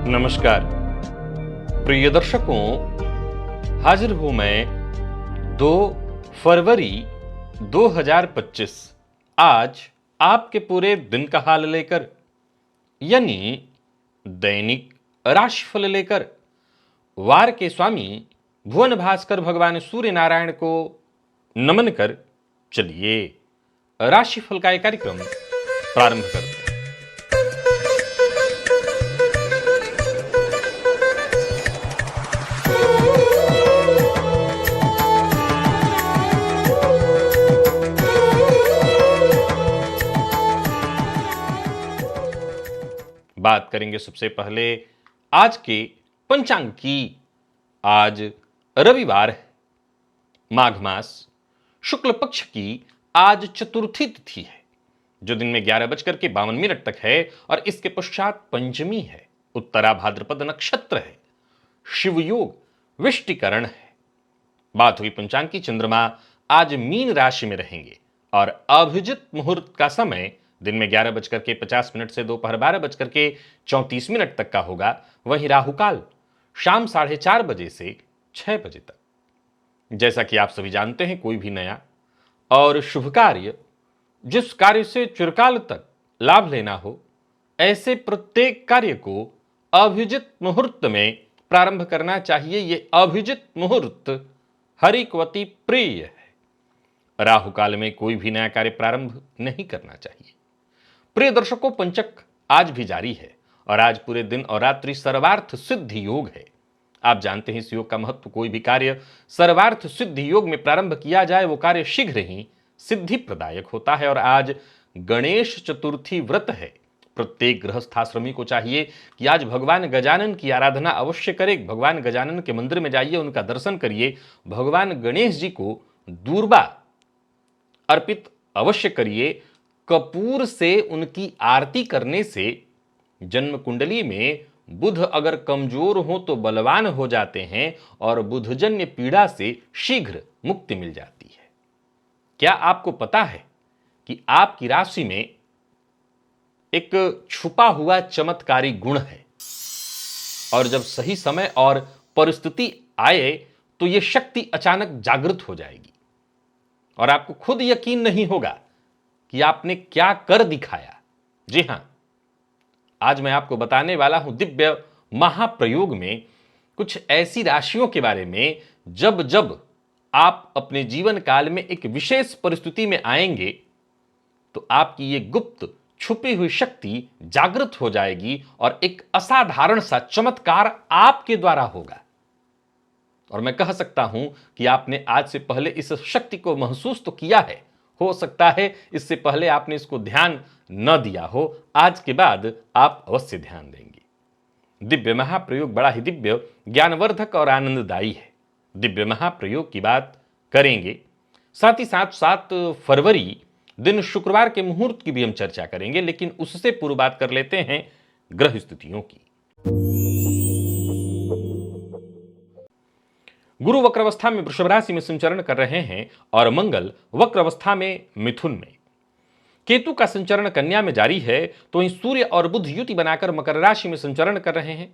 नमस्कार प्रिय दर्शकों, हाजिर हूं मैं 2 फरवरी 2025 आज आपके पूरे दिन का हाल लेकर, यानी दैनिक राशिफल लेकर। वार के स्वामी भुवन भास्कर भगवान सूर्य नारायण को नमन कर चलिए राशिफल का एक कार्यक्रम प्रारंभ करते हैं। बात करेंगे सबसे पहले आज के पंचांग की। आज रविवार है, माघ मास शुक्ल पक्ष की आज चतुर्थी तिथि है, जो दिन में 11:52 तक है और इसके पश्चात पंचमी है। उत्तरा भाद्रपद नक्षत्र है, शिव योग विष्टिकरण है। बात हुई पंचांग की। चंद्रमा आज मीन राशि में रहेंगे और अभिजित मुहूर्त का समय दिन में 11:50 से दोपहर 12:34 तक का होगा। वहीं राहुकाल शाम 4:30 बजे से 6 बजे तक। जैसा कि आप सभी जानते हैं, कोई भी नया और शुभ कार्य, जिस कार्य से चिरकाल तक लाभ लेना हो, ऐसे प्रत्येक कार्य को अभिजित मुहूर्त में प्रारंभ करना चाहिए। यह अभिजित मुहूर्त हरिकवती प्रिय है। राहुकाल में कोई भी नया कार्य प्रारंभ नहीं करना चाहिए। प्रिय दर्शकों, पंचक आज भी जारी है और आज पूरे दिन और रात्रि सर्वार्थ सिद्धि योग है। आप जानते हैं इस योग का महत्व। कोई भी कार्य सर्वार्थ सिद्धि योग में प्रारंभ किया जाए, वो कार्य शीघ्र ही सिद्धि प्रदायक होता है। और आज गणेश चतुर्थी व्रत है। प्रत्येक गृहस्थाश्रमी को चाहिए कि आज भगवान गजानन की आराधना अवश्य करें। भगवान गजानन के मंदिर में जाइए, उनका दर्शन करिए। भगवान गणेश जी को दूर्बा अर्पित अवश्य करिए। कपूर से उनकी आरती करने से जन्म कुंडली में बुध अगर कमजोर हो तो बलवान हो जाते हैं और बुधजन्य पीड़ा से शीघ्र मुक्ति मिल जाती है। क्या आपको पता है कि आपकी राशि में एक छुपा हुआ चमत्कारी गुण है और जब सही समय और परिस्थिति आए तो यह शक्ति अचानक जागृत हो जाएगी और आपको खुद यकीन नहीं होगा कि आपने क्या कर दिखाया। जी हां, आज मैं आपको बताने वाला हूं दिव्य महाप्रयोग में कुछ ऐसी राशियों के बारे में, जब जब आप अपने जीवन काल में एक विशेष परिस्थिति में आएंगे तो आपकी ये गुप्त छुपी हुई शक्ति जागृत हो जाएगी और एक असाधारण सा चमत्कार आपके द्वारा होगा। और मैं कह सकता हूं कि आपने आज से पहले इस शक्ति को महसूस तो किया है। हो सकता है इससे पहले आपने इसको ध्यान न दिया हो, आज के बाद आप अवश्य ध्यान देंगे। दिव्य महाप्रयोग बड़ा ही दिव्य, ज्ञानवर्धक और आनंददायी है। दिव्य महाप्रयोग की बात करेंगे, साथ ही साथ 7 फरवरी दिन शुक्रवार के मुहूर्त की भी हम चर्चा करेंगे। लेकिन उससे पूर्व बात कर लेते हैं ग्रह स्थितियों की। गुरु वक्र अवस्था में वृषभ राशि में संचरण कर रहे हैं और मंगल वक्र अवस्था में मिथुन में। केतु का संचरण कन्या में जारी है, तो वहीं सूर्य और बुध युति बनाकर मकर राशि में संचरण कर रहे हैं।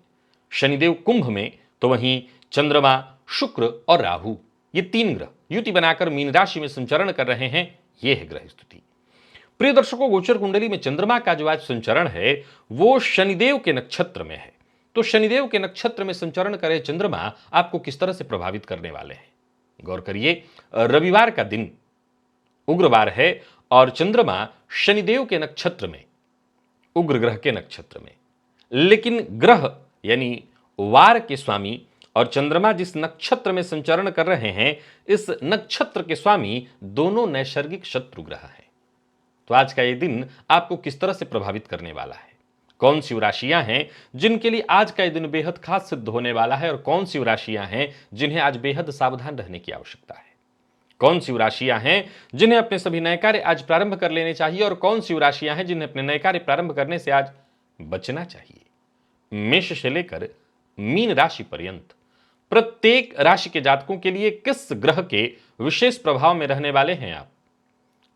शनिदेव कुंभ में, तो वहीं चंद्रमा, शुक्र और राहु, ये 3 ग्रह युति बनाकर मीन राशि में संचरण कर रहे हैं। यह है ग्रह स्थिति। प्रिय दर्शकों, गोचर कुंडली में चंद्रमा का जो आज संचरण है वो शनिदेव के नक्षत्र में है। तो शनिदेव के नक्षत्र में संचरण करे चंद्रमा आपको किस तरह से प्रभावित करने वाले हैं, गौर करिए। रविवार का दिन उग्रवार है और चंद्रमा शनिदेव के नक्षत्र में, उग्र ग्रह के नक्षत्र में। लेकिन ग्रह यानी वार के स्वामी और चंद्रमा जिस नक्षत्र में संचरण कर रहे हैं, इस नक्षत्र के स्वामी दोनों नैसर्गिक शत्रु ग्रह हैं। तो आज का यह दिन आपको किस तरह से प्रभावित करने वाला है, कौन सी राशियां हैं जिनके लिए आज का यह दिन बेहद खास सिद्ध होने वाला है, और कौन सी राशियां हैं जिन्हें आज बेहद सावधान रहने की आवश्यकता है। कौन सी राशियां हैं जिन्हें अपने सभी नए कार्य आज प्रारंभ कर लेने चाहिए और कौन सी राशियां हैं जिन्हें अपने नए कार्य प्रारंभ करने से आज बचना चाहिए। मेष से लेकर मीन राशि पर्यंत प्रत्येक राशि के जातकों के लिए किस ग्रह के विशेष प्रभाव में रहने वाले हैं आप,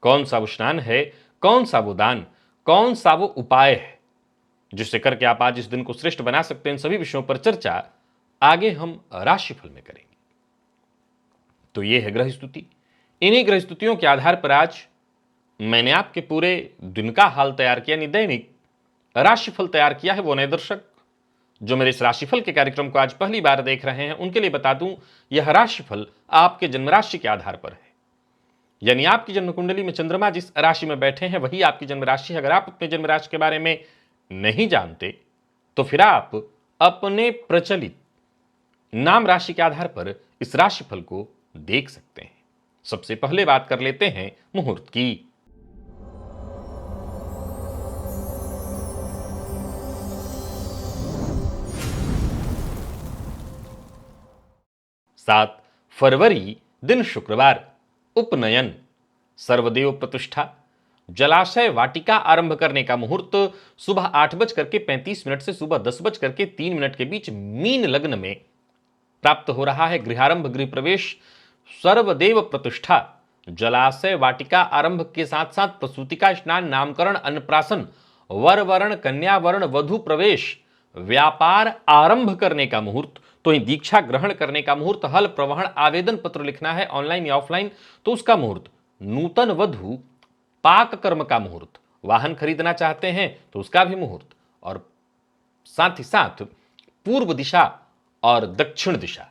कौन सा वो स्नान है, कौन सा वो दान, कौन सा वो उपाय है, जिससे करके आप आज इस दिन को श्रेष्ठ बना सकते हैं। इन सभी विषयों पर चर्चा आगे हम राशिफल में करेंगे। तो ये है ग्रह स्तुति। इन्हीं ग्रह स्तुतियों के आधार पर आज मैंने आपके पूरे दिन का हाल तैयार किया, यानी दैनिक राशिफल तैयार किया है। वो नए दर्शक जो मेरे इस राशिफल के कार्यक्रम को आज पहली बार देख रहे हैं, उनके लिए बता दूं, यह राशिफल आपके जन्म राशि के आधार पर है। यानी आपकी जन्म कुंडली में चंद्रमा जिस राशि में बैठे हैं वही आपकी जन्म राशि है। अगर आप अपने जन्म राशि के बारे में नहीं जानते तो फिर आप अपने प्रचलित नाम राशि के आधार पर इस राशिफल को देख सकते हैं। सबसे पहले बात कर लेते हैं मुहूर्त की। 7 फरवरी दिन शुक्रवार, उपनयन, सर्वदेव प्रतिष्ठा, जलाशय वाटिका आरंभ करने का मुहूर्त सुबह 8:35 से सुबह 10:03 के बीच मीन लग्न में प्राप्त हो रहा है। गृहारंभ, गृह प्रवेश, सर्वदेव प्रतिष्ठा, जलाशय वाटिका आरंभ के साथ साथ प्रसूति का स्नान, नामकरण, अन्नप्राशन, वर वरण, कन्या वरण, वधु प्रवेश, व्यापार आरंभ करने का मुहूर्त, तो दीक्षा ग्रहण करने का मुहूर्त, हल प्रवहन, आवेदन पत्र लिखना है ऑनलाइन या ऑफलाइन तो उसका मुहूर्त, नूतन वधु पाक कर्म का मुहूर्त, वाहन खरीदना चाहते हैं तो उसका भी मुहूर्त, और साथ ही साथ पूर्व दिशा और दक्षिण दिशा,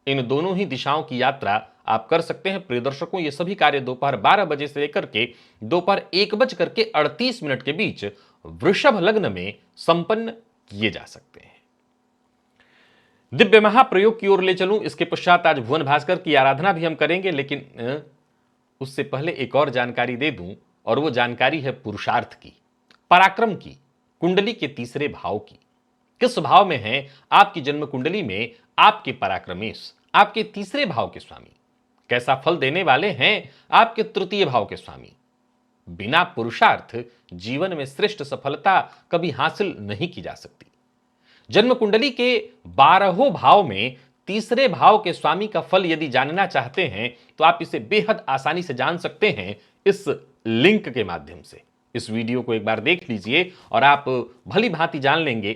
इन दोनों ही दिशाओं की यात्रा आप कर सकते हैं। प्रिय दर्शकों, ये सभी कार्य दोपहर 12 बजे से लेकर के दोपहर 1:38 के बीच वृषभ लग्न में संपन्न किए जा सकते हैं। दिव्य महाप्रयोग की ओर ले चलूं, इसके पश्चात आज भुवन भास्कर की आराधना भी हम करेंगे, लेकिन उससे पहले एक और जानकारी दे दूं, और वो जानकारी है पुरुषार्थ की, पराक्रम की, कुंडली के तीसरे भाव की। किस भाव में है आपकी जन्म कुंडली में आपके पराक्रमेश, आपके तीसरे भाव के स्वामी, कैसा फल देने वाले हैं आपके तृतीय भाव के स्वामी। बिना पुरुषार्थ जीवन में श्रेष्ठ सफलता कभी हासिल नहीं की जा सकती। जन्म कुंडली के 12 भाव में तीसरे भाव के स्वामी का फल यदि जानना चाहते हैं तो आप इसे बेहद आसानी से जान सकते हैं इस लिंक के माध्यम से। इस वीडियो को एक बार देख लीजिए और आप भली भांति जान लेंगे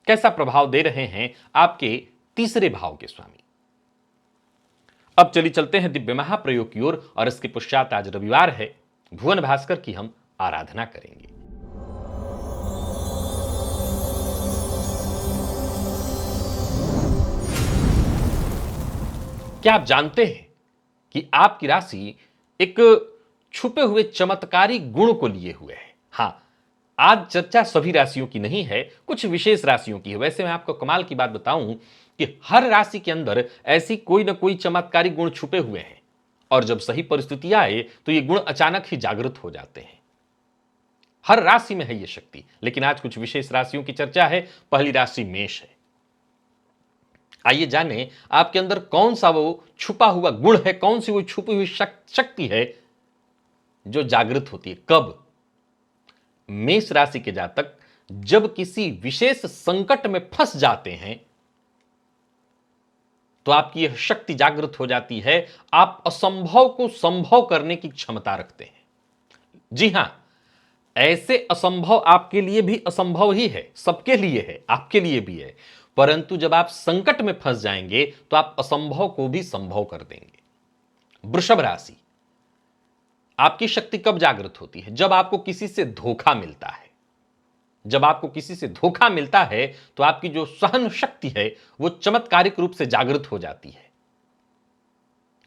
कैसा प्रभाव दे रहे हैं आपके तीसरे भाव के स्वामी। अब चलिए चलते हैं दिव्य महाप्रयोग की ओर, और इसके पश्चात आज रविवार है, भुवन भास्कर की हम आराधना करेंगे। क्या आप जानते हैं कि आपकी राशि एक छुपे हुए चमत्कारी गुण को लिए हुए है? हां, आज चर्चा सभी राशियों की नहीं है, कुछ विशेष राशियों की है। वैसे मैं आपको कमाल की बात बताऊं कि हर राशि के अंदर ऐसी कोई ना कोई चमत्कारी गुण छुपे हुए हैं, और जब सही परिस्थितियां आए तो ये गुण अचानक ही जागृत हो जाते हैं। हर राशि में है ये शक्ति, लेकिन आज कुछ विशेष राशियों की चर्चा है। पहली राशि मेष है। आइए जाने आपके अंदर कौन सा वो छुपा हुआ गुण है, कौन सी वो छुपी हुई शक्ति है जो जागृत होती है। कब? मेष राशि के जातक जब किसी विशेष संकट में फंस जाते हैं तो आपकी यह शक्ति जागृत हो जाती है। आप असंभव को संभव करने की क्षमता रखते हैं। जी हां, ऐसे असंभव आपके लिए भी असंभव ही है, सबके लिए है, आपके लिए भी है। परंतु जब आप संकट में फंस जाएंगे तो आप असंभव को भी संभव कर देंगे। वृषभ राशि, आपकी शक्ति कब जागृत होती है? जब आपको किसी से धोखा मिलता है। जब आपको किसी से धोखा मिलता है तो आपकी जो सहन शक्ति है वो चमत्कारिक रूप से जागृत हो जाती है,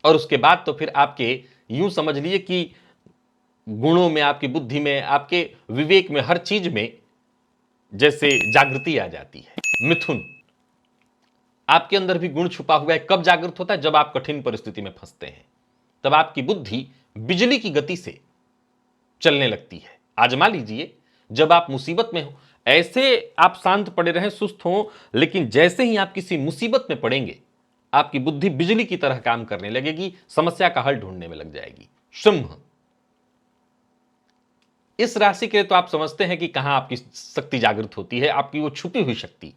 और उसके बाद तो फिर आपके यूं समझ लिए कि गुणों में, आपकी बुद्धि में, आपके विवेक में, हर चीज में जैसे जागृति आ जाती है। मिथुन, आपके अंदर भी गुण छुपा हुआ है। कब जागृत होता है? जब आप कठिन परिस्थिति में फंसते हैं, तब आपकी बुद्धि बिजली की गति से चलने लगती है। आजमा लीजिए, जब आप मुसीबत में हो, ऐसे आप शांत पड़े रहें, सुस्त हो, लेकिन जैसे ही आप किसी मुसीबत में पड़ेंगे आपकी बुद्धि बिजली की तरह काम करने लगेगी, समस्या का हल ढूंढने में लग जाएगी। सिंह, इस राशि के लिए तो आप समझते हैं कि कहां आपकी शक्ति जागृत होती है, आपकी वो छुपी हुई शक्ति।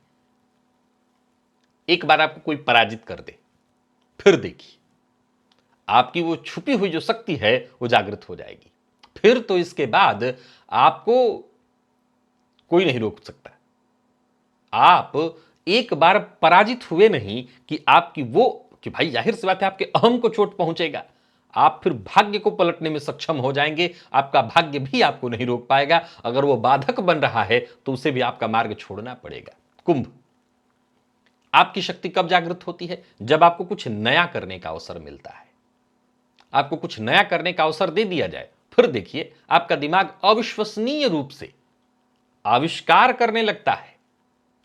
एक बार आपको कोई पराजित कर दे, फिर देखिए आपकी वो छुपी हुई जो शक्ति है वो जागृत हो जाएगी। फिर तो इसके बाद आपको कोई नहीं रोक सकता। आप एक बार पराजित हुए नहीं कि आपकी वो कि भाई जाहिर सी बात है आपके अहम को चोट पहुंचेगा, आप फिर भाग्य को पलटने में सक्षम हो जाएंगे। आपका भाग्य भी आपको नहीं रोक पाएगा। अगर वो बाधक बन रहा है तो उसे भी आपका मार्ग छोड़ना पड़ेगा। कुंभ, आपकी शक्ति कब जागृत होती है? जब आपको कुछ नया करने का अवसर मिलता है। आपको कुछ नया करने का अवसर दे दिया जाए, फिर देखिए आपका दिमाग अविश्वसनीय रूप से आविष्कार करने लगता है।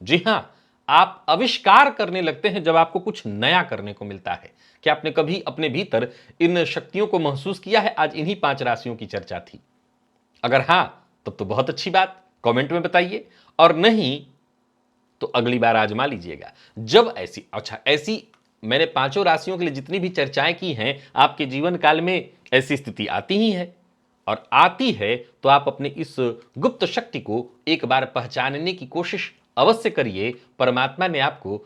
जी हां, आप आविष्कार करने लगते हैं जब आपको कुछ नया करने को मिलता है। क्या आपने कभी अपने भीतर इन शक्तियों को महसूस किया है? आज इन्हीं 5 राशियों की चर्चा थी। अगर हां, तब तो बहुत अच्छी बात, कमेंट में बताइए, और नहीं तो अगली बार आजमा लीजिएगा। जब ऐसी मैंने 5 राशियों के लिए जितनी भी चर्चाएं की हैं, आपके जीवन काल में ऐसी स्थिति आती ही है, और आती है तो आप अपने इस गुप्त शक्ति को एक बार पहचानने की कोशिश अवश्य करिए। परमात्मा ने आपको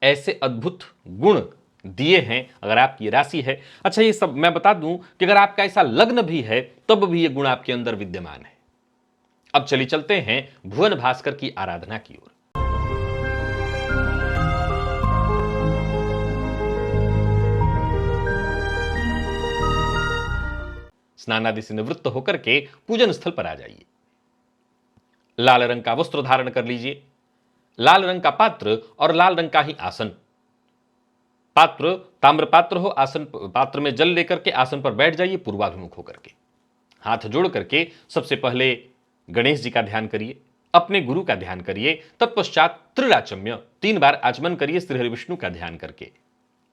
ऐसे अद्भुत गुण दिए हैं, अगर आपकी राशि है। अच्छा, ये सब मैं बता दूं कि अगर आपका ऐसा लग्न भी है तब भी ये गुण आपके अंदर विद्यमान है। अब चलिए चलते हैं भुवन भास्कर की आराधना की ओर। स्नानादि से निवृत्त होकर के पूजन स्थल पर आ जाइए। लाल रंग का वस्त्र धारण कर लीजिए, लाल रंग का पात्र और लाल रंग का ही आसन। पात्र ताम्र पात्र हो, आसन पात्र में जल लेकर के आसन पर बैठ जाइए पूर्वाभिमुख होकर के। हाथ जोड़ करके सबसे पहले गणेश जी का ध्यान करिए, अपने गुरु का ध्यान करिए, तत्पश्चात त्रिराचम्य 3 बार आचमन करिए श्री हरि विष्णु का ध्यान करके।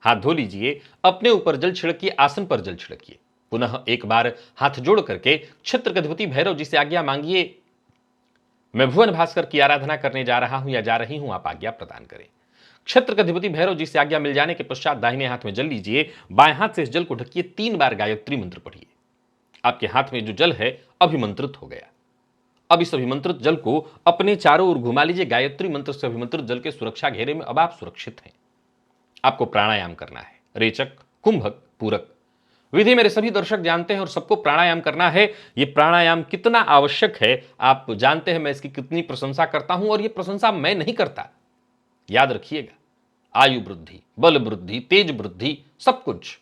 हाथ धो लीजिए, अपने ऊपर जल छिड़किए, आसन पर जल छिड़किए। पुनः एक बार हाथ जोड़ करके क्षेत्र के अधिपति भैरव जी से आज्ञा मांगिए, मैं भुवन भास्कर की आराधना करने जा रहा हूं या जा रही हूं, आप आज्ञा प्रदान करें। क्षेत्र के अधिपति भैरव जी से आज्ञा मिल जाने के पश्चात दाहिने हाथ में जल लीजिए, बाएं हाथ से इस जल को ढकिए, 3 बार गायत्री मंत्र पढ़िए। आपके हाथ में जो जल है अभिमंत्रित हो गया। अब इस अभिमंत्रित जल को अपने चारों ओर घुमा लीजिए। गायत्री मंत्र से अभिमंत्रित जल के सुरक्षा घेरे में अब आप सुरक्षित हैं। आपको प्राणायाम करना है, रेचक, कुंभक, पूरक। विधि मेरे सभी दर्शक जानते हैं और सबको प्राणायाम करना है। यह प्राणायाम कितना आवश्यक है आप जानते हैं, मैं इसकी कितनी प्रशंसा करता हूं, और यह प्रशंसा मैं नहीं करता। याद रखिएगा, आयु वृद्धि, बल वृद्धि, तेज वृद्धि, सब कुछ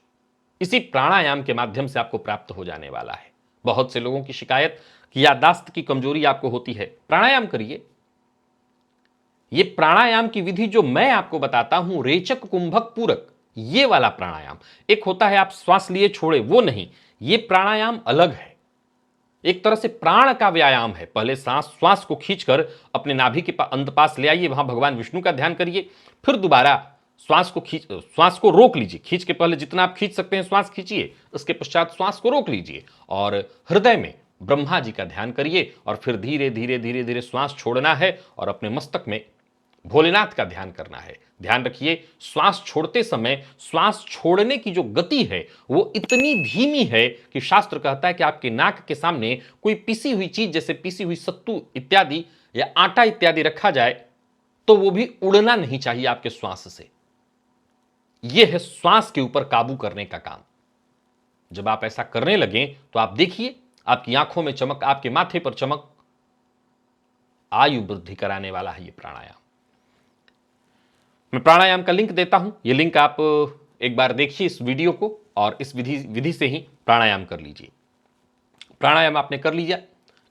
इसी प्राणायाम के माध्यम से आपको प्राप्त हो जाने वाला है। बहुत से लोगों की शिकायत कि याददाश्त की कमजोरी आपको होती है, प्राणायाम करिए। यह प्राणायाम की विधि जो मैं आपको बताता हूं, रेचक, कुंभक, पूरक, ये वाला प्राणायाम, एक होता है आप श्वास लिए छोड़े, वो नहीं, ये प्राणायाम अलग है। एक तरह से प्राण का व्यायाम है। पहले श्वास को खींचकर अपने नाभि के अंत पास ले आइए, वहां भगवान विष्णु का ध्यान करिए। फिर दोबारा श्वास को रोक लीजिए। खींच के पहले जितना आप खींच सकते हैं श्वास खींचिए, उसके पश्चात श्वास को रोक लीजिए और हृदय में ब्रह्मा जी का ध्यान करिए, और फिर धीरे धीरे धीरे धीरे श्वास छोड़ना है और अपने मस्तक में भोलेनाथ का ध्यान करना है। ध्यान रखिए, श्वास छोड़ते समय श्वास छोड़ने की जो गति है वो इतनी धीमी है कि शास्त्र कहता है कि आपके नाक के सामने कोई पिसी हुई चीज, जैसे पिसी हुई सत्तू इत्यादि या आटा इत्यादि रखा जाए तो वो भी उड़ना नहीं चाहिए आपके श्वास से। यह है श्वास के ऊपर काबू करने का काम। जब आप ऐसा करने लगें तो आप देखिए आपकी आंखों में चमक, आपके माथे पर चमक। आयु वृद्धि कराने वाला है यह प्राणायाम। मैं प्राणायाम का लिंक देता हूं, यह लिंक आप एक बार देखिए इस वीडियो को, और इस विधि से ही प्राणायाम कर लीजिए। प्राणायाम आपने कर लिया,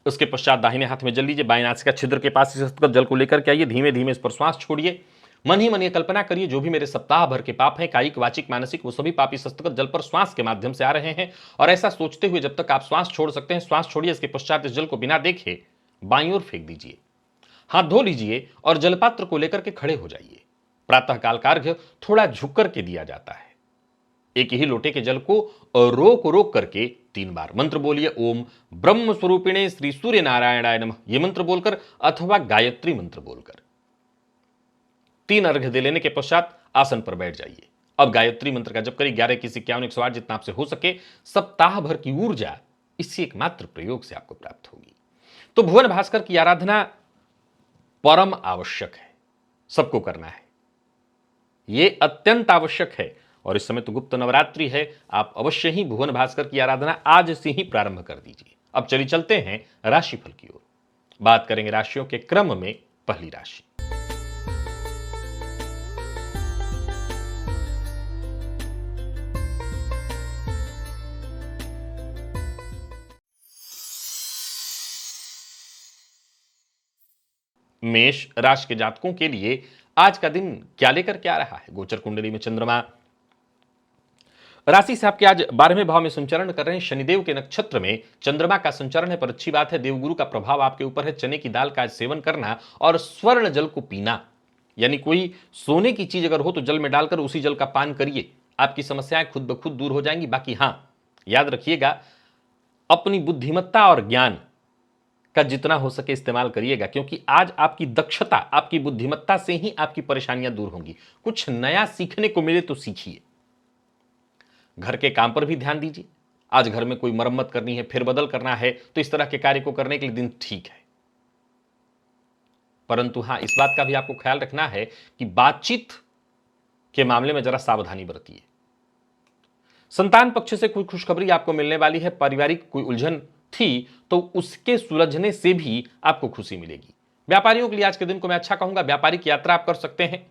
उसके पश्चात दाहिने हाथ में जल लीजिए, बाएं नासिका छिद्र के पास इस हस्तगत जल को लेकर के आइए। धीमे धीमे इस पर श्वास छोड़िए। मन ही मन ये कल्पना करिए जो भी मेरे सप्ताह भर के पाप हैं, कायिक, वाचिक, मानसिक, वो सभी पाप इस हस्तगत जल पर श्वास के माध्यम से आ रहे हैं। और ऐसा सोचते हुए जब तक आप श्वास छोड़ सकते हैं श्वास छोड़िए। इसके पश्चात इस जल को बिना देखे बाईं ओर फेंक दीजिए। हाथ धो लीजिए और जलपात्र को लेकर के खड़े हो जाइए। प्रातःकाल का अर्घ्य थोड़ा झुक करके दिया जाता है। एक ही लोटे के जल को रोक रोक करके 3 बार मंत्र बोलिए, ओम ब्रह्म स्वरूपिणे श्री सूर्य नारायणाय नमः, ये मंत्र बोलकर अथवा गायत्री मंत्र बोलकर 3 अर्घ्य दे लेने के पश्चात आसन पर बैठ जाइए। अब गायत्री मंत्र का जप करिए 11 की 51 108 जितना आपसे हो सके। सप्ताह भर की ऊर्जा इसी एकमात्र प्रयोग से आपको प्राप्त होगी। तो भुवन भास्कर की आराधना परम आवश्यक है, सबको करना है, यह अत्यंत आवश्यक है। और इस समय तो गुप्त नवरात्रि है, आप अवश्य ही भुवन भास्कर की आराधना आज से ही प्रारंभ कर दीजिए। अब चलते हैं राशिफल की ओर। बात करेंगे राशियों के क्रम में पहली राशि मेष राशि के जातकों के लिए आज का दिन क्या लेकर के आ रहा है? गोचर कुंडली में चंद्रमा राशि से आपके आज 12वें भाव में संचरण कर रहे हैं। शनिदेव के नक्षत्र में चंद्रमा का संचरण है, पर अच्छी बात है, देवगुरु का प्रभाव आपके ऊपर है। चने की दाल का सेवन करना और स्वर्ण जल को पीना, यानी कोई सोने की चीज अगर हो तो जल में डालकर उसी जल का पान करिए, आपकी समस्याएं खुद ब खुद दूर हो जाएंगी। बाकी हां, याद रखिएगा, अपनी बुद्धिमत्ता और ज्ञान का जितना हो सके इस्तेमाल करिएगा, क्योंकि आज आपकी दक्षता, आपकी बुद्धिमत्ता से ही आपकी परेशानियां दूर होंगी। कुछ नया सीखने को मिले तो सीखिए। घर के काम पर भी ध्यान दीजिए। आज घर में कोई मरम्मत करनी है, फेरबदल करना है, तो इस तरह के कार्य को करने के लिए दिन ठीक है। परंतु हां, इस बात का भी आपको ख्याल रखना है कि बातचीत के मामले में जरा सावधानी बरतिए। संतान पक्ष से कोई खुशखबरी आपको मिलने वाली है। पारिवारिक कोई उलझन थी तो उसके सुलझने से भी आपको खुशी मिलेगी। व्यापारियों के लिए आज के दिन को मैं अच्छा कहूंगा। व्यापारिक यात्रा आप कर सकते हैं।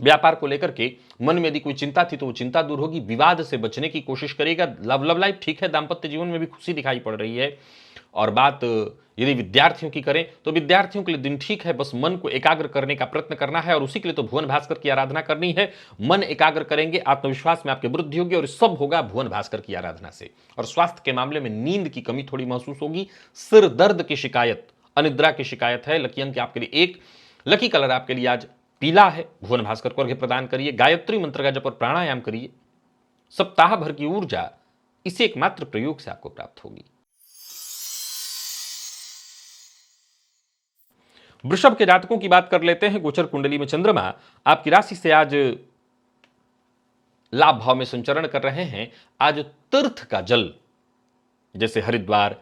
व्यापार को लेकर के मन में यदि कोई चिंता थी तो वो चिंता दूर होगी। विवाद से बचने की कोशिश करेगा। लव लाइफ ठीक है, दाम्पत्य जीवन में भी खुशी दिखाई पड़ रही है। और बात यदि विद्यार्थियों की करें तो विद्यार्थियों के लिए दिन ठीक है, बस मन को एकाग्र करने का प्रयत्न करना है और उसी के लिए तो भुवन भास्कर की आराधना करनी है। मन एकाग्र करेंगे, आत्मविश्वास में आपकी वृद्धि होगी और सब होगा भुवन भास्कर की आराधना से। और स्वास्थ्य के मामले में नींद की कमी थोड़ी महसूस होगी। सिर दर्द की शिकायत, अनिद्रा की शिकायत है। लकी अंक आपके लिए 1, लकी कलर आपके लिए आज पीला है। भुवन भास्कर को अर्घ्य प्रदान करिए। गायत्री मंत्र का जप और प्राणायाम करिए। सप्ताह भर की ऊर्जा इसे एकमात्र प्रयोग से आपको प्राप्त होगी। वृषभ के जातकों की बात कर लेते हैं। गोचर कुंडली में चंद्रमा आपकी राशि से आज लाभ भाव में संचरण कर रहे हैं। आज तीर्थ का जल, जैसे हरिद्वार,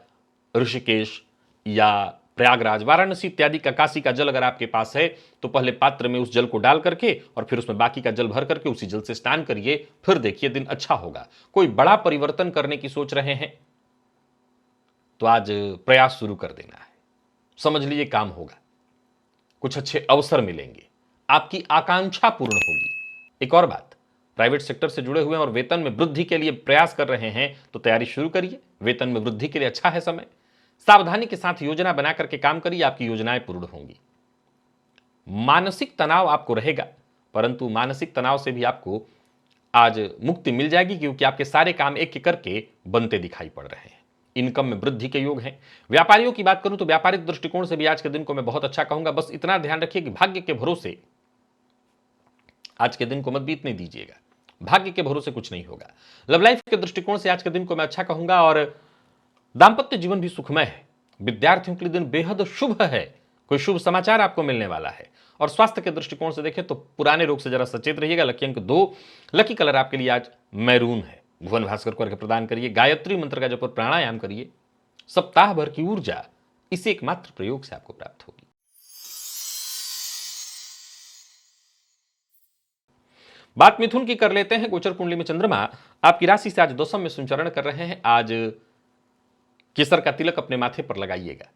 ऋषिकेश या प्रयागराज, वाराणसी इत्यादि का, काशी का जल अगर आपके पास है तो पहले पात्र में उस जल को डाल करके और फिर उसमें बाकी का जल भर करके उसी जल से स्नान करिए। फिर देखिए दिन अच्छा होगा। कोई बड़ा परिवर्तन करने की सोच रहे हैं तो आज प्रयास शुरू कर देना है। समझ लीजिए काम होगा, कुछ अच्छे अवसर मिलेंगे, आपकी आकांक्षा पूर्ण होगी। एक और बात, प्राइवेट सेक्टर से जुड़े हुए हैं और वेतन में वृद्धि के लिए प्रयास कर रहे हैं तो तैयारी शुरू करिए। वेतन में वृद्धि के लिए अच्छा है समय। सावधानी के साथ योजना बना करके काम करिए, आपकी योजनाएं पूर्ण होंगी। मानसिक तनाव आपको रहेगा, परंतु मानसिक तनाव से भी आपको आज मुक्ति मिल जाएगी, क्योंकि आपके सारे काम एक एक करके बनते दिखाई पड़ रहे हैं। इनकम में वृद्धि के योग हैं। व्यापारियों की बात करूं तो व्यापारिक दृष्टिकोण से भी आज के दिन को मैं बहुत अच्छा कहूंगा। बस इतना ध्यान रखिए कि भाग्य के भरोसे आज के दिन को मत बीतने दीजिएगा। भाग्य के भरोसे कुछ नहीं होगा। लव लाइफ के दृष्टिकोण से आज के दिन को मैं अच्छा कहूंगा और दांपत्य जीवन भी सुखमय है। विद्यार्थियों के लिए दिन बेहद शुभ है। कोई शुभ समाचार आपको मिलने वाला है। और स्वास्थ्य के दृष्टिकोण से देखें तो पुराने रोग से जरा सचेत रहिएगा। लकी अंक 2, लकी कलर आपके लिए आज मैरून है। भुवन भास्कर को अर्घ्य प्रदान करिए। गायत्री मंत्र का जप और प्राणायाम करिए। सप्ताह भर की ऊर्जा इसी एकमात्र प्रयोग से आपको प्राप्त होगी। बात मिथुन की कर लेते हैं। गोचर कुंडली में चंद्रमा आपकी राशि से आज दशम में संचरण कर रहे हैं। आज केसर का तिलक अपने माथे पर लगाइएगा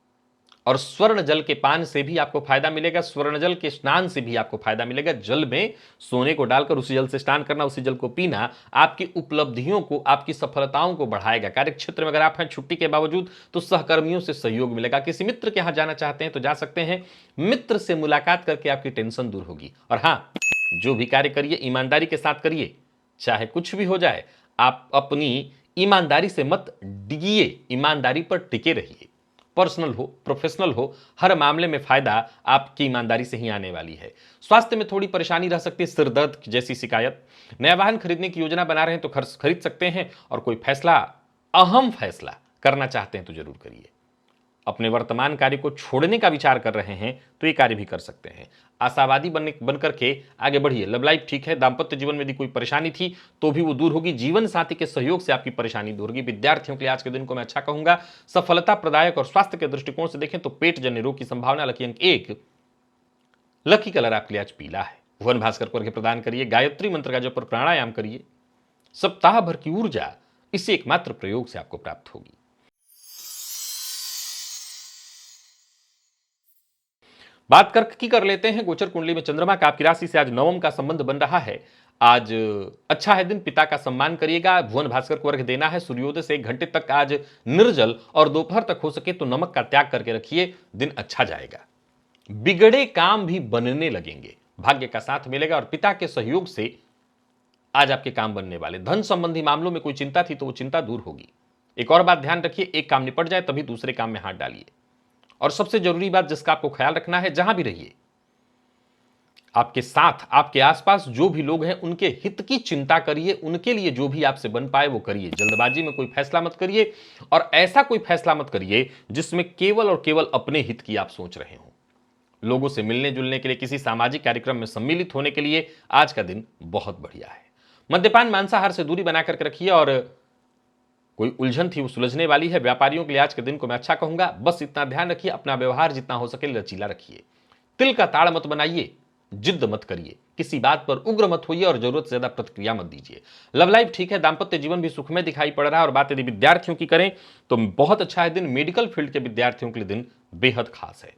और स्वर्ण जल के पान से भी आपको फायदा मिलेगा। स्वर्ण जल के स्नान से भी आपको फायदा मिलेगा। जल में सोने को डालकर उसी जल से स्नान करना, उसी जल को पीना आपकी उपलब्धियों को, आपकी सफलताओं को बढ़ाएगा। कार्य क्षेत्र में अगर आप हैं छुट्टी के बावजूद तो सहकर्मियों से सहयोग मिलेगा। किसी मित्र के यहां जाना चाहते हैं तो जा सकते हैं। मित्र से मुलाकात करके आपकी टेंशन दूर होगी। और हां, जो भी कार्य करिए ईमानदारी के साथ करिए, चाहे कुछ भी हो जाए। आप अपनी ईमानदारी से मत डिगिए, ईमानदारी पर टिके रहिए। पर्सनल हो, प्रोफेशनल हो, हर मामले में फायदा आपकी ईमानदारी से ही आने वाली है। स्वास्थ्य में थोड़ी परेशानी रह सकती है, सिर दर्द जैसी शिकायत। नया वाहन खरीदने की योजना बना रहे हैं तो खरीद सकते हैं। और कोई फैसला, अहम फैसला करना चाहते हैं तो जरूर करिए। अपने वर्तमान कार्य को छोड़ने का विचार कर रहे हैं तो ये कार्य भी कर सकते हैं। आशावादी बन करके आगे बढ़िए। लव लाइफ ठीक है। दांपत्य जीवन में यदि कोई परेशानी थी तो भी वो दूर होगी। जीवन साथी के सहयोग से आपकी परेशानी दूर होगी। विद्यार्थियों के लिए आज के दिन को मैं अच्छा कहूंगा, सफलता प्रदायक। और स्वास्थ्य के दृष्टिकोण से देखें तो पेट जन्य रोग की संभावना। लकी अंक 1, लकी कलर आपके लिए आज पीला है। भुवन भास्कर को अर्घ्य प्रदान करिए। गायत्री मंत्र का जप और प्राणायाम करिए। सप्ताह भर की ऊर्जा इसी एकमात्र प्रयोग से आपको प्राप्त होगी। बात कर्क की कर लेते हैं। गोचर कुंडली में चंद्रमा का आपकी राशि से आज नवम का संबंध बन रहा है। आज अच्छा है दिन। पिता का सम्मान करिएगा। भुवन भास्कर को अर्घ्य देना है। सूर्योदय से 1 घंटे तक आज निर्जल और दोपहर तक हो सके तो नमक का त्याग करके रखिए। दिन अच्छा जाएगा। बिगड़े काम भी बनने लगेंगे, भाग्य का साथ मिलेगा और पिता के सहयोग से आज आपके काम बनने वाले। धन संबंधी मामलों में कोई चिंता थी तो वो चिंता दूर होगी। एक और बात ध्यान रखिए, एक काम निपट जाए तभी दूसरे काम में हाथ डालिए। और सबसे जरूरी बात जिसका आपको ख्याल रखना है, जहां भी रहिए, आपके साथ आपके आसपास जो भी लोग हैं उनके हित की चिंता करिए, उनके लिए जो भी आपसे बन पाए वो करिए। जल्दबाजी में कोई फैसला मत करिए और ऐसा कोई फैसला मत करिए जिसमें केवल और केवल अपने हित की आप सोच रहे हो। लोगों से मिलने जुलने के लिए, किसी सामाजिक कार्यक्रम में सम्मिलित होने के लिए आज का दिन बहुत बढ़िया है। मद्यपान मांसाहार से दूरी बना करके रखिए और कोई उलझन थी वो सुलझने वाली है। व्यापारियों के लिए आज के दिन को मैं अच्छा कहूंगा। बस इतना ध्यान रखिए, अपना व्यवहार जितना हो सके लचीला रखिए। तिल का ताड़ मत बनाइए, जिद्द मत करिए, किसी बात पर उग्र मत होइए और जरूरत से ज्यादा प्रतिक्रिया मत दीजिए। लव लाइफ ठीक है, दाम्पत्य जीवन भी सुखमय दिखाई पड़ रहा है। और बात यदि विद्यार्थियों की करें तो बहुत अच्छा है दिन। मेडिकल फील्ड के विद्यार्थियों के लिए दिन बेहद खास है।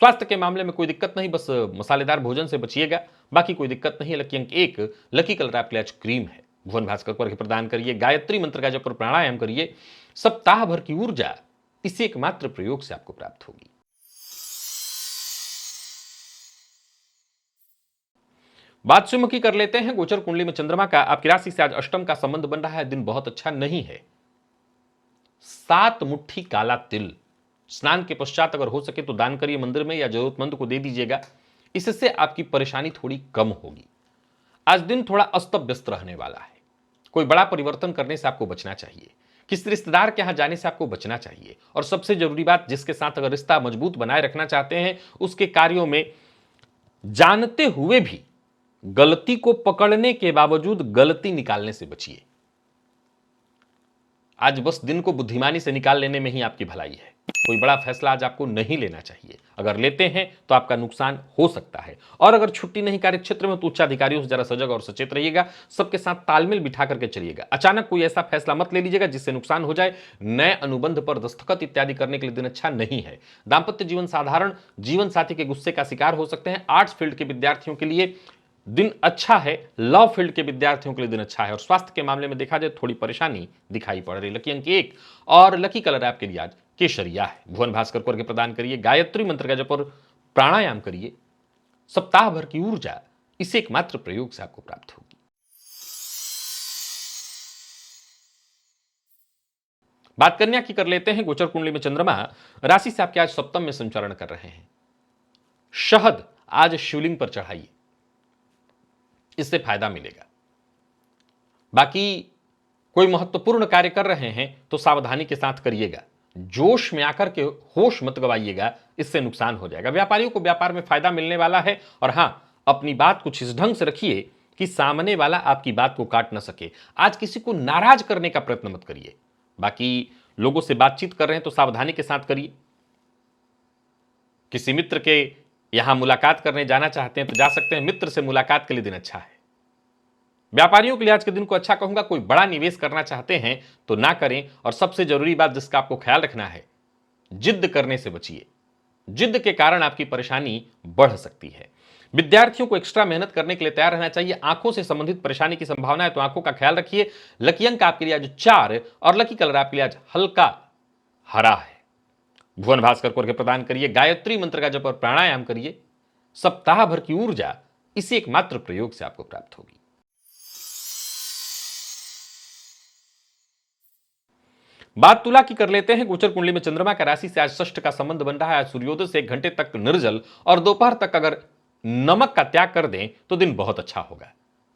स्वास्थ्य के मामले में कोई दिक्कत नहीं, बस मसालेदार भोजन से बचिएगा, बाकी कोई दिक्कत नहीं है। लकी अंक 1, लकी कलर आपके लिए आज क्रीम है। भुवन भास्कर को अर्घ्य प्रदान करिए, गायत्री मंत्र का जप और प्राणायाम करिए। सप्ताह भर की ऊर्जा इसी एकमात्र प्रयोग से आपको प्राप्त होगी। बात सिंह की कर लेते हैं। गोचर कुंडली में चंद्रमा का आपकी राशि से आज अष्टम का संबंध बन रहा है। दिन बहुत अच्छा नहीं है। 7 मुट्ठी काला तिल स्नान के पश्चात अगर हो सके तो दान करिए मंदिर में, या जरूरतमंद को दे दीजिएगा। इससे आपकी परेशानी थोड़ी कम होगी। आज दिन थोड़ा अस्त व्यस्त रहने वाला है। कोई बड़ा परिवर्तन करने से आपको बचना चाहिए। किसी रिश्तेदार के यहां जाने से आपको बचना चाहिए। और सबसे जरूरी बात, जिसके साथ अगर रिश्ता मजबूत बनाए रखना चाहते हैं उसके कार्यों में जानते हुए भी गलती को पकड़ने के बावजूद गलती निकालने से बचिए। आज बस दिन को बुद्धिमानी से निकाल लेने में ही आपकी भलाई है। कोई बड़ा फैसला आज आपको नहीं लेना चाहिए। अगर लेते हैं तो आपका नुकसान हो सकता है। और अगर छुट्टी नहीं कार्य क्षेत्र में तो उच्चाधिकारियों से जरा सजग और सचेत रहिएगा। सबके साथ तालमेल बिठा करके चलिएगा। अचानक कोई ऐसा फैसला मत ले लीजिएगा जिससे नुकसान हो जाए। नए अनुबंध पर दस्तखत इत्यादि करने के लिए दिन अच्छा नहीं है। दाम्पत्य जीवन साधारण, जीवन साथी के गुस्से का शिकार हो सकते हैं। आर्ट्स फील्ड के विद्यार्थियों के लिए दिन अच्छा है। लॉ फील्ड के विद्यार्थियों के लिए दिन अच्छा है। और स्वास्थ्य के मामले में देखा जाए थोड़ी परेशानी दिखाई पड़ रही। लकी अंक 1 और लकी कलर आपके लिए आज केशरिया है। भुवन भास्कर को अर्घ्य प्रदान करिए, गायत्री मंत्र का जप और प्राणायाम करिए। सप्ताह भर की ऊर्जा इस एकमात्र प्रयोग से आपको प्राप्त होगी। बात कन्या की कर लेते हैं। गोचर कुंडली में चंद्रमा राशि से आपके आज सप्तम में संचरण कर रहे हैं। शहद आज शिवलिंग पर चढ़ाइए, इससे फायदा मिलेगा। बाकी कोई महत्वपूर्ण कार्य कर रहे हैं तो सावधानी के साथ करिएगा। जोश में आकर के होश मत गवाइएगा, इससे नुकसान हो जाएगा। व्यापारियों को व्यापार में फायदा मिलने वाला है। और हां, अपनी बात कुछ इस ढंग से रखिए कि सामने वाला आपकी बात को काट ना सके। आज किसी को नाराज करने का प्रयत्न मत करिए। बाकी लोगों से बातचीत कर रहे हैं तो सावधानी के साथ करिए। किसी मित्र के यहां मुलाकात करने जाना चाहते हैं तो जा सकते हैं। मित्र से मुलाकात के लिए दिन अच्छा है। व्यापारियों के लिए आज के दिन को अच्छा कहूंगा। कोई बड़ा निवेश करना चाहते हैं तो ना करें। और सबसे जरूरी बात जिसका आपको ख्याल रखना है, जिद्द करने से बचिए। जिद्द के कारण आपकी परेशानी बढ़ सकती है। विद्यार्थियों को एक्स्ट्रा मेहनत करने के लिए तैयार रहना चाहिए। आंखों से संबंधित परेशानी की संभावना है तो आंखों का ख्याल रखिए। लकी अंक आपके लिए आज 4 और लकी कलर आपके लिए आज हल्का हरा है। भुवन भास्कर को अर्घ्य प्रदान करिए, गायत्री मंत्र का जप और प्राणायाम करिए। सप्ताह भर की ऊर्जा इसी एकमात्र प्रयोग से आपको प्राप्त होगी। बात तुला की कर लेते हैं। गोचर कुंडली में चंद्रमा का राशि से आज षष्ठ का संबंध बन रहा है। आज सूर्योदय से 1 घंटे तक निर्जल और दोपहर तक अगर नमक का त्याग कर दें तो दिन बहुत अच्छा होगा।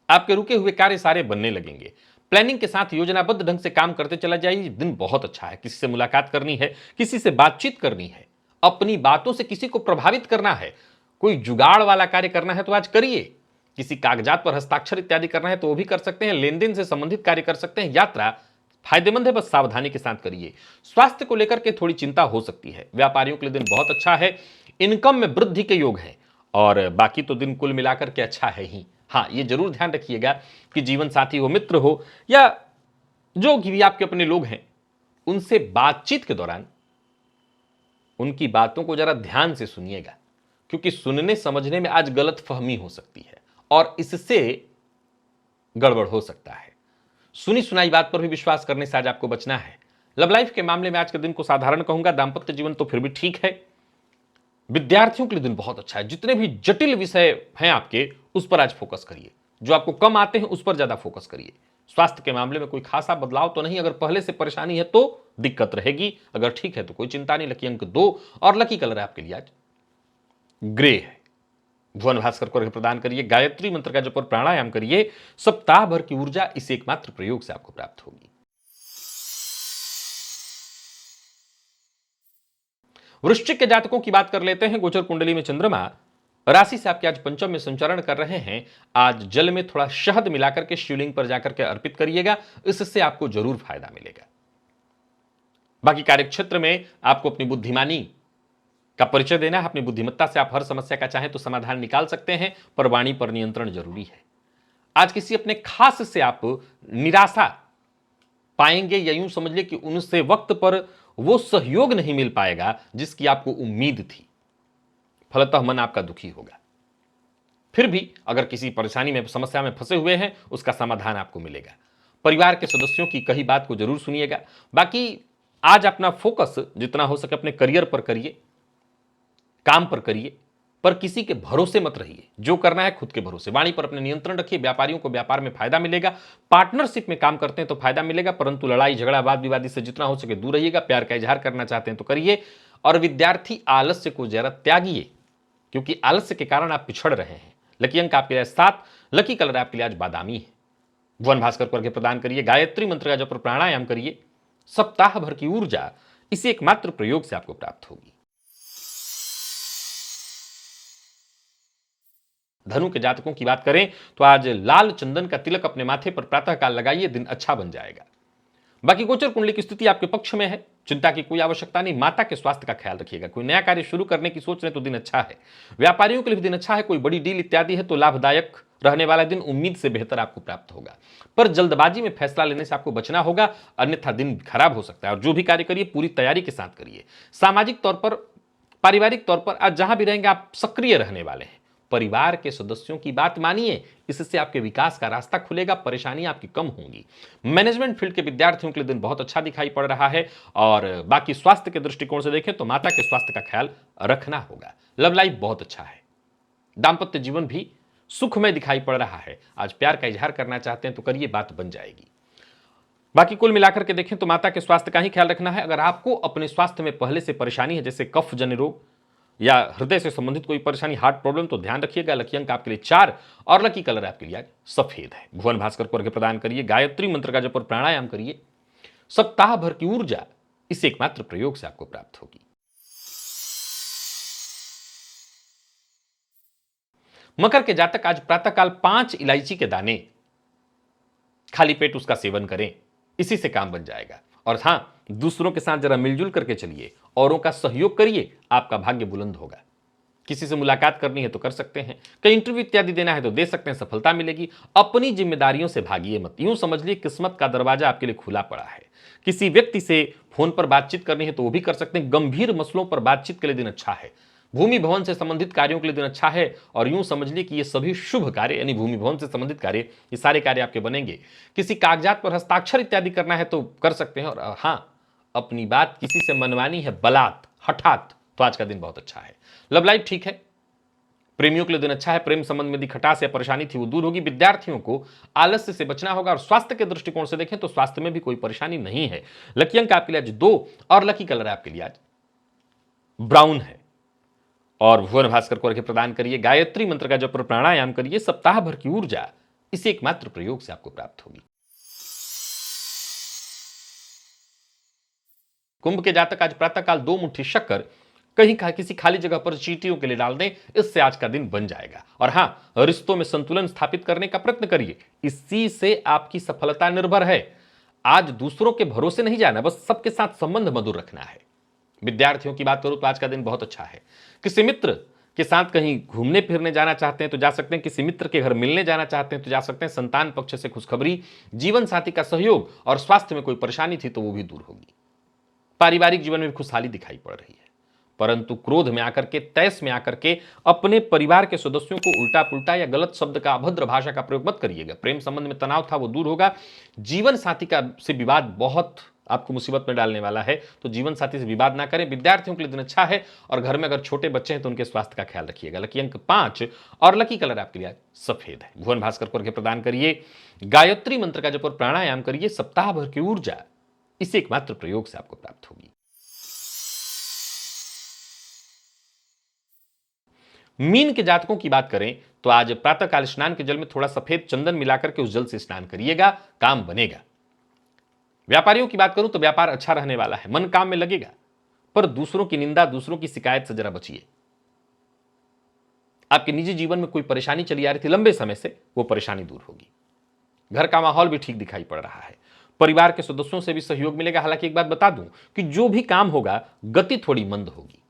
आपके रुके हुए कार्य सारे बनने लगेंगे। प्लानिंग के साथ योजनाबद्ध ढंग से काम करते चला जाइए। दिन बहुत अच्छा है। किसी से मुलाकात करनी है, किसी से बातचीत करनी है, अपनी बातों से किसी को प्रभावित करना है, कोई जुगाड़ वाला कार्य करना है तो आज करिए। किसी कागजात पर हस्ताक्षर इत्यादि करना है तो वो भी कर सकते हैं। लेन देन से संबंधित कार्य कर सकते हैं। यात्रा फायदेमंद है, बस सावधानी के साथ करिए। स्वास्थ्य को लेकर के थोड़ी चिंता हो सकती है। व्यापारियों के लिए दिन बहुत अच्छा है। इनकम में वृद्धि के योग है। और बाकी तो दिन कुल मिलाकर के अच्छा है ही। हाँ, ये जरूर ध्यान रखिएगा कि जीवन साथी हो, मित्र हो, या जो भी आपके अपने लोग हैं, उनसे बातचीत के दौरान उनकी बातों को जरा ध्यान से सुनिएगा। क्योंकि सुनने समझने में आज गलत फहमी हो सकती है और इससे गड़बड़ हो सकता है। सुनी सुनाई बात पर भी विश्वास करने से आज आपको बचना है। लव लाइफ के मामले में आज के दिन को साधारण कहूंगा। दाम्पत्य जीवन तो फिर भी ठीक है। विद्यार्थियों के लिए दिन बहुत अच्छा है। जितने भी जटिल विषय हैं आपके, उस पर आज फोकस करिए। जो आपको कम आते हैं उस पर ज्यादा फोकस करिए। स्वास्थ्य के मामले में कोई खासा बदलाव तो नहीं, अगर पहले से परेशानी है तो दिक्कत रहेगी, अगर ठीक है तो कोई चिंता नहीं। लकी अंक 2 और लकी कलर है आपके लिए आज ग्रे है। भुवन भास्कर को अर्घ्य प्रदान करिए, गायत्री मंत्र का जप और प्राणायाम करिए। सप्ताह भर की ऊर्जा इस एकमात्र प्रयोग से आपको प्राप्त होगी। वृश्चिक के जातकों की बात कर लेते हैं। गोचर कुंडली में चंद्रमा राशि से आपके आज पंचम में संचरण कर रहे हैं। आज जल में थोड़ा शहद मिलाकर के शिवलिंग पर जाकर के अर्पित करिएगा, इससे आपको जरूर फायदा मिलेगा। बाकी कार्यक्षेत्र में आपको अपनी बुद्धिमानी का परिचय देना है। अपनी बुद्धिमत्ता से आप हर समस्या का चाहें तो समाधान निकाल सकते हैं, पर वाणी पर नियंत्रण जरूरी है। आज किसी अपने खास से आप निराशा पाएंगे, या यूं समझ लिए कि उनसे वक्त पर वो सहयोग नहीं मिल पाएगा जिसकी आपको उम्मीद थी। फलतः मन आपका दुखी होगा। फिर भी अगर किसी परेशानी में, समस्या में फंसे हुए हैं, उसका समाधान आपको मिलेगा। परिवार के सदस्यों की कही बात को जरूर सुनिएगा। बाकी आज अपना फोकस जितना हो सके अपने करियर पर करिए, काम पर करिए, पर किसी के भरोसे मत रहिए। जो करना है खुद के भरोसे। वाणी पर अपने नियंत्रण रखिए। व्यापारियों को व्यापार में फायदा मिलेगा। पार्टनरशिप में काम करते हैं तो फायदा मिलेगा, परंतु लड़ाई झगड़ा वाद विवादी से जितना हो सके दूर रहिएगा। प्यार का इजहार करना चाहते हैं तो करिए। और विद्यार्थी आलस्य को जरा त्यागिए, क्योंकि आलस्य के कारण आप पिछड़ रहे हैं। लकी अंक आपके लिए 7, लकी कलर आपके लिए आज बादामी है। भुवन भास्कर को अर्घ्य प्रदान करिए, गायत्री मंत्र का जप और प्राणायाम करिए। सप्ताह भर की ऊर्जा इसी एकमात्र प्रयोग से आपको प्राप्त होगी। धनु के जातकों की बात करें तो आज लाल चंदन का तिलक अपने माथे पर प्रातःकाल लगाइए, दिन अच्छा बन जाएगा। बाकी गोचर कुंडली की स्थिति आपके पक्ष में है, चिंता की कोई आवश्यकता नहीं। माता के स्वास्थ्य का ख्याल रखिएगा। कोई नया कार्य शुरू करने की सोच रहे तो दिन अच्छा है। व्यापारियों के लिए भी दिन अच्छा है। कोई बड़ी डील इत्यादि है तो लाभदायक रहने वाला दिन उम्मीद से बेहतर आपको प्राप्त होगा, पर जल्दबाजी में फैसला लेने से आपको बचना होगा, अन्यथा दिन खराब हो सकता है। और जो भी कार्य करिए पूरी तैयारी के साथ करिए। सामाजिक तौर पर, पारिवारिक तौर पर आज जहां भी रहेंगे आप सक्रिय रहने वाले हैं। परिवार के सदस्यों की बात मानिए, इससे आपके विकास का रास्ता खुलेगा, परेशानियां आपकी कम होंगी। मैनेजमेंट फील्ड के विद्यार्थियों के लिए दिन बहुत अच्छा दिखाई पड़ रहा है। और बाकी स्वास्थ्य के दृष्टिकोण से देखें तो माता के स्वास्थ्य का ख्याल रखना होगा। लव लाइफ बहुत अच्छा है। दाम्पत्य जीवन भी सुखमय दिखाई पड़ रहा है। आज प्यार का इजहार करना चाहते हैं तो करिए, बात बन जाएगी। बाकी कुल मिलाकर के देखें तो माता के स्वास्थ्य का ही ख्याल रखना है। अगर आपको अपने स्वास्थ्य में पहले से परेशानी है, जैसे कफ जन्य रोग या हृदय से संबंधित कोई परेशानी, हार्ट प्रॉब्लम, तो ध्यान रखिएगा। लकी अंक आपके लिए 4 और लकी कलर आपके लिए सफेद है। भुवन भास्कर को अर्घ्य प्रदान करिए, गायत्री मंत्र का जप और प्राणायाम करिए। सप्ताह भर की ऊर्जा इस एकमात्र प्रयोग से आपको प्राप्त होगी। मकर के जातक आज प्रातःकाल 5 इलायची के दाने खाली पेट उसका सेवन करें, इसी से काम बन जाएगा। और हां, दूसरों के साथ जरा मिलजुल करके चलिए, औरों का सहयोग करिए, आपका भाग्य बुलंद होगा। किसी से मुलाकात करनी है तो कर सकते हैं, कहीं इंटरव्यू इत्यादि देना है तो दे सकते हैं, सफलता मिलेगी। अपनी जिम्मेदारियों से भागिए मत। यूं समझ लीजिए किस्मत का दरवाजा आपके लिए खुला पड़ा है। किसी व्यक्ति से फोन पर बातचीत करनी है तो वो भी कर सकते हैं। गंभीर मसलों पर बातचीत के लिए दिन अच्छा है। भूमि भवन से संबंधित कार्यों के लिए दिन अच्छा है। और यूं समझ लीजिए कि ये सभी शुभ कार्य, यानी भूमि भवन से संबंधित कार्य, ये सारे कार्य आपके बनेंगे। किसी कागजात पर हस्ताक्षर इत्यादि करना है तो कर सकते हैं। और हां, अपनी बात किसी से मनवानी है बलात् हठात, तो आज का दिन बहुत अच्छा है। लव लाइफ ठीक है। प्रेमियों के लिए दिन अच्छा है। प्रेम संबंध में दी खटास या परेशानी थी वो दूर होगी। विद्यार्थियों को आलस्य से बचना होगा। और स्वास्थ्य के दृष्टिकोण से देखें तो स्वास्थ्य में भी कोई परेशानी नहीं है। लकी अंक आपके लिए आज 2 और लकी कलर आपके लिए आज ब्राउन है। और भुवन भास्कर को अर्घ्य प्रदान करिए, गायत्री मंत्र का जप और प्राणायाम करिए। सप्ताह भर की ऊर्जा इसी एकमात्र प्रयोग से आपको प्राप्त होगी। कुंभ के जातक आज प्रातःकाल 2 मुट्ठी शक्कर कहीं किसी खाली जगह पर चींटियों के लिए डाल दें, इससे आज का दिन बन जाएगा। और हां, रिश्तों में संतुलन स्थापित करने का प्रयत्न करिए, इसी से आपकी सफलता निर्भर है। आज दूसरों के भरोसे नहीं जाना, बस सबके साथ संबंध मधुर रखना है। विद्यार्थियों की बात करूं तो आज का दिन बहुत अच्छा है। किसी मित्र के साथ कहीं घूमने फिरने जाना चाहते हैं तो जा सकते हैं। किसी मित्र के घर मिलने जाना चाहते हैं तो जा सकते हैं। संतान पक्ष से खुशखबरी, जीवन साथी का सहयोग, और स्वास्थ्य में कोई परेशानी थी तो वो भी दूर होगी। पारिवारिक जीवन में भी खुशहाली दिखाई पड़ रही है। परंतु क्रोध में आकर के, तैस में आकर के अपने परिवार के सदस्यों को उल्टा पुल्टा या गलत शब्द का, अभद्र भाषा का प्रयोग मत करिएगा। प्रेम संबंध में तनाव था वो दूर होगा। जीवन साथी का से विवाद बहुत आपको मुसीबत में डालने वाला है, तो जीवन साथी से विवाद ना करें। विद्यार्थियों के लिए दिन अच्छा है और घर में अगर छोटे बच्चे हैं तो उनके स्वास्थ्य का ख्याल रखिएगा। लकी अंक 5 और लकी कलर आपके लिए सफेद है। भुवन भास्कर को अर्घ्य प्रदान करिए, गायत्री मंत्र का जप और प्राणायाम करिए। सप्ताह भर की ऊर्जा इस एकमात्र प्रयोग से आपको प्राप्त होगी। मीन के जातकों की बात करें तो आज प्रातःकाल स्नान के जल में थोड़ा सफेद चंदन मिलाकर के उस जल से स्नान करिएगा, काम बनेगा। व्यापारियों की बात करूं तो व्यापार अच्छा रहने वाला है, मन काम में लगेगा, पर दूसरों की निंदा, दूसरों की शिकायत से जरा बचिए। आपके निजी जीवन में कोई परेशानी चली आ रही थी लंबे समय से, वो परेशानी दूर होगी। घर का माहौल भी ठीक दिखाई पड़ रहा है। परिवार के सदस्यों से भी सहयोग मिलेगा। हालांकि एक बात बता दूं कि जो भी काम होगा गति थोड़ी मंद होगी।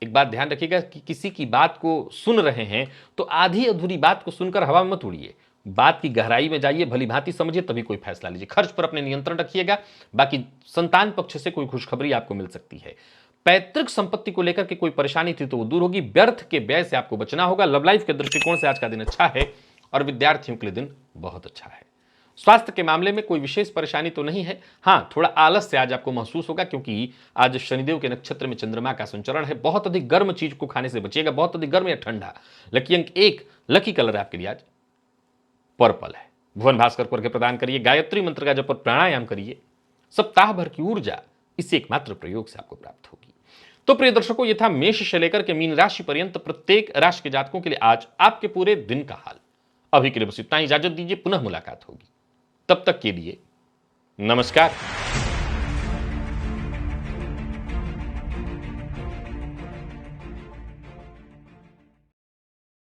एक बात ध्यान रखिएगा कि किसी की बात को सुन रहे हैं तो आधी अधूरी बात को सुनकर हवा में मत उड़िए। बात की गहराई में जाइए, भली भांति समझिए, तभी कोई फैसला लीजिए। खर्च पर अपने नियंत्रण रखिएगा। बाकी संतान पक्ष से कोई खुशखबरी आपको मिल सकती है। पैतृक संपत्ति को लेकर के कोई परेशानी थी तो वो दूर होगी। व्यर्थ के व्यय से आपको बचना होगा। लव लाइफ के दृष्टिकोण से आज का दिन अच्छा है और विद्यार्थियों के लिए दिन बहुत अच्छा है। स्वास्थ्य के मामले में कोई विशेष परेशानी तो नहीं है। हां, थोड़ा आलस से आज आपको महसूस होगा क्योंकि आज शनिदेव के नक्षत्र में चंद्रमा का संचरण है। बहुत अधिक गर्म चीज को खाने से बचिएगा, बहुत अधिक गर्म या ठंडा। लकी अंक 1, लकी कलर आपके लिए आज पर्पल है। भुवन भास्कर को अर्घ्य प्रदान करिए, गायत्री मंत्र का जप और प्राणायाम करिए। सप्ताह भर की ऊर्जा इस एकमात्र प्रयोग से आपको प्राप्त होगी। तो प्रिय दर्शकों, यह था मेष से लेकर के मीन राशि पर्यंत प्रत्येक राशि के जातकों के लिए आज आपके पूरे दिन का हाल। अभी के लिए बस इतना ही, इजाजत दीजिए, पुनः मुलाकात होगी। तब तक के लिए नमस्कार।